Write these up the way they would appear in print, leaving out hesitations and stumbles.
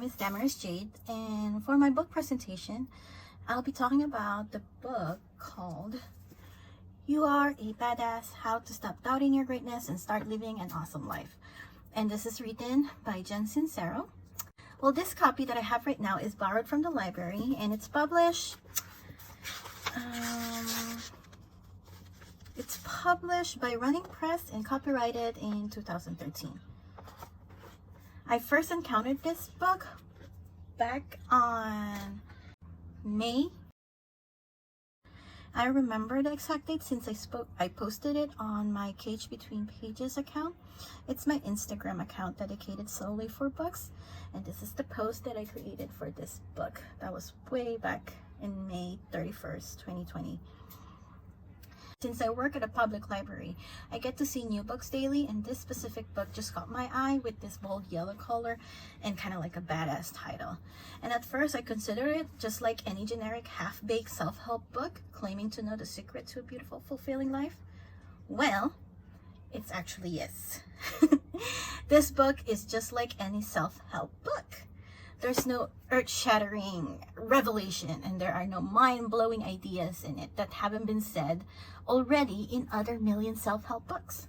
name is Jade, and for my book presentation, I'll be talking about the book called You Are a Badass, How to Stop Doubting Your Greatness and Start Living an Awesome Life. And this is written by Sincero. Well, this copy that I have right now is borrowed from the library, and it's published by Running Press and copyrighted in 2013. I first encountered this book back on May. I remember the exact date since I posted it on my Cage Between Pages account. It's my Instagram account dedicated solely for books, and this is the post that I created for this book. That was way back in May 31st, 2020. Since I work at a public library, I get to see new books daily, and this specific book just caught my eye with this bold yellow color and kind of like a badass title. And at first I considered it just like any generic half-baked self-help book claiming to know the secret to a beautiful, fulfilling life. Well, it's actually yes. This book is just like any self-help book. There's no earth-shattering revelation, and there are no mind-blowing ideas in it that haven't been said already in other million self-help books.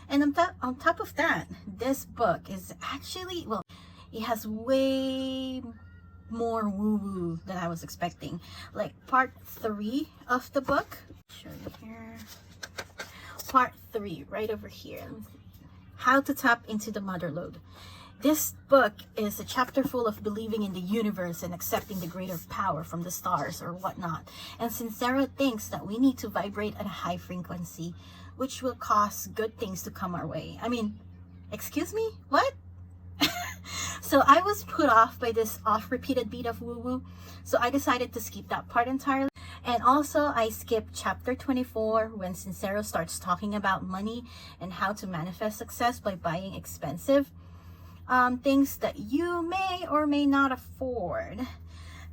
And on top of that, this book is actually, well, it has way more woo-woo than I was expecting. Like part 3 of the book, show you here. Part 3, right over here. How to tap into the mother lode. This book is a chapter full of believing in the universe and accepting the greater power from the stars or whatnot. And Sincero thinks that we need to vibrate at a high frequency, which will cause good things to come our way. I mean, excuse me? What? So I was put off by this oft-repeated beat of woo-woo, so I decided to skip that part entirely. And also, I skipped chapter 24 when Sincero starts talking about money and how to manifest success by buying expensive things that you may or may not afford.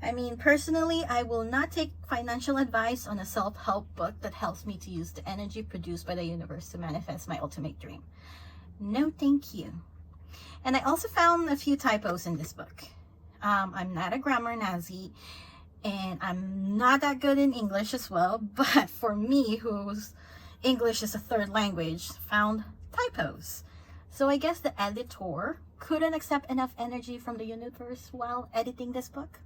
I mean, personally, I will not take financial advice on a self-help book that helps me to use the energy produced by the universe to manifest my ultimate dream. No, thank you. And I also found a few typos in this book. I'm not a grammar Nazi, and I'm not that good in English as well, but for me, whose English is a third language, found typos. So I guess the editor couldn't accept enough energy from the universe while editing this book.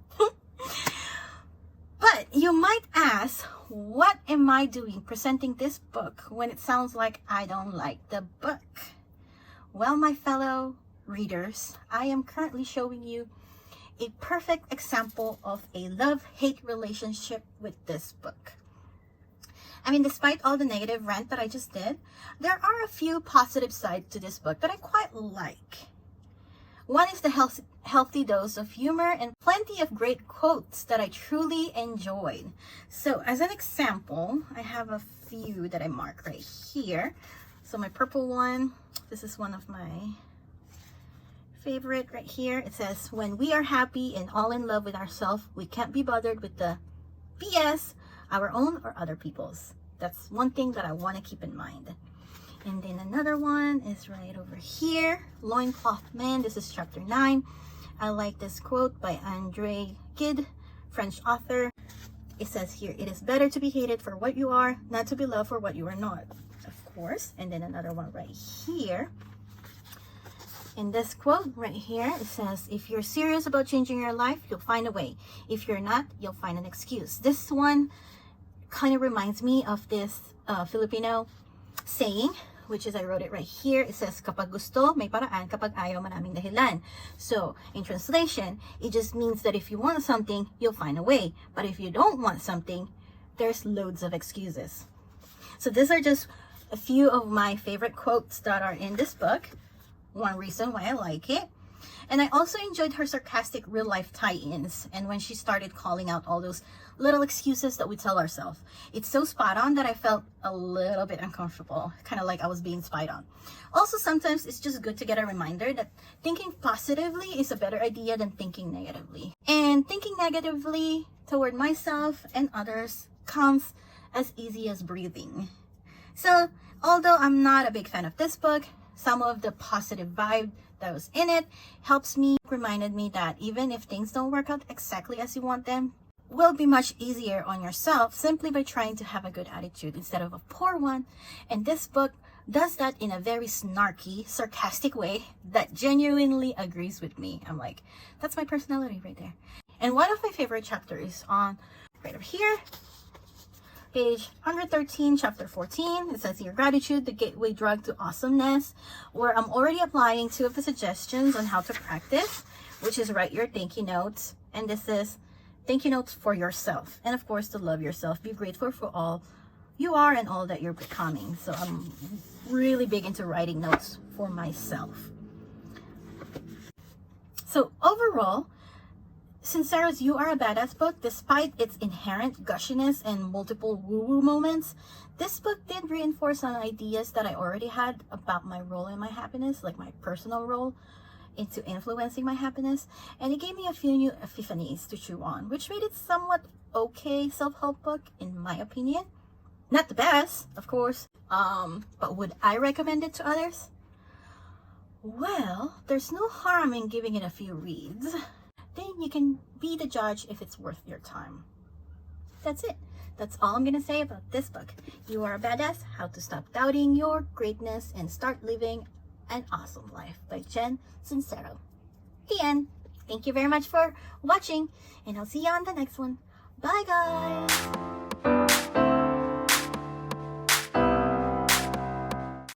But you might ask, what am I doing presenting this book when it sounds like I don't like the book? Well, my fellow readers, I am currently showing you a perfect example of a love-hate relationship with this book. I mean, despite all the negative rant that I just did, there are a few positive sides to this book that I quite like. One is the healthy dose of humor and plenty of great quotes that I truly enjoyed. So as an example, I have a few that I mark right here. So my purple one, this is one of my favorite right here. It says, when we are happy and all in love with ourselves, we can't be bothered with the BS, our own or other people's. That's one thing that I want to keep in mind. And then another one is right over here, Loincloth Man. This is chapter 9. I like this quote by Andre Gide, French author. It says here, it is better to be hated for what you are, not to be loved for what you are not. Of course. And then another one right here. In this quote right here, it says, if you're serious about changing your life, you'll find a way. If you're not, you'll find an excuse. This one kind of reminds me of this Filipino saying, which is, I wrote it right here. It says, kapag gusto, may paraan, kapag ayaw, maraming dahilan. So, in translation, it just means that if you want something, you'll find a way. But if you don't want something, there's loads of excuses. So these are just a few of my favorite quotes that are in this book. One reason why I like it. And I also enjoyed her sarcastic real-life tie-ins, and when she started calling out all those little excuses that we tell ourselves. It's so spot on that I felt a little bit uncomfortable, kind of like I was being spied on. Also, sometimes it's just good to get a reminder that thinking positively is a better idea than thinking negatively. And thinking negatively toward myself and others comes as easy as breathing. So, although I'm not a big fan of this book, some of the positive vibe that was in it helps me, reminded me that even if things don't work out exactly as you want them, will be much easier on yourself simply by trying to have a good attitude instead of a poor one. And this book does that in a very snarky, sarcastic way that genuinely agrees with me. I'm like, that's my personality right there. And one of my favorite chapters is on right over here, page 113, chapter 14. It says here, Gratitude, the Gateway Drug to Awesomeness, where I'm already applying 2 of the suggestions on how to practice, which is write your thank you notes. And this is thank you notes for yourself. And of course, to love yourself. Be grateful for all you are and all that you're becoming. So I'm really big into writing notes for myself. So overall, Sincero's You Are a Badass book, despite its inherent gushiness and multiple woo-woo moments, this book did reinforce some ideas that I already had about my role in my happiness, like my personal role into influencing my happiness, and it gave me a few new epiphanies to chew on, which made it somewhat okay self-help book in my opinion. Not the best, of course, but would I recommend it to others? Well, there's no harm in giving it a few reads. Then you can be the judge if it's worth your time. That's it. That's all I'm gonna say about this book. You Are a Badass, How to Stop Doubting Your Greatness and Start Living an Awesome Life by Jen Sincero. The end. Thank you very much for watching, and I'll see you on the next one. Bye guys!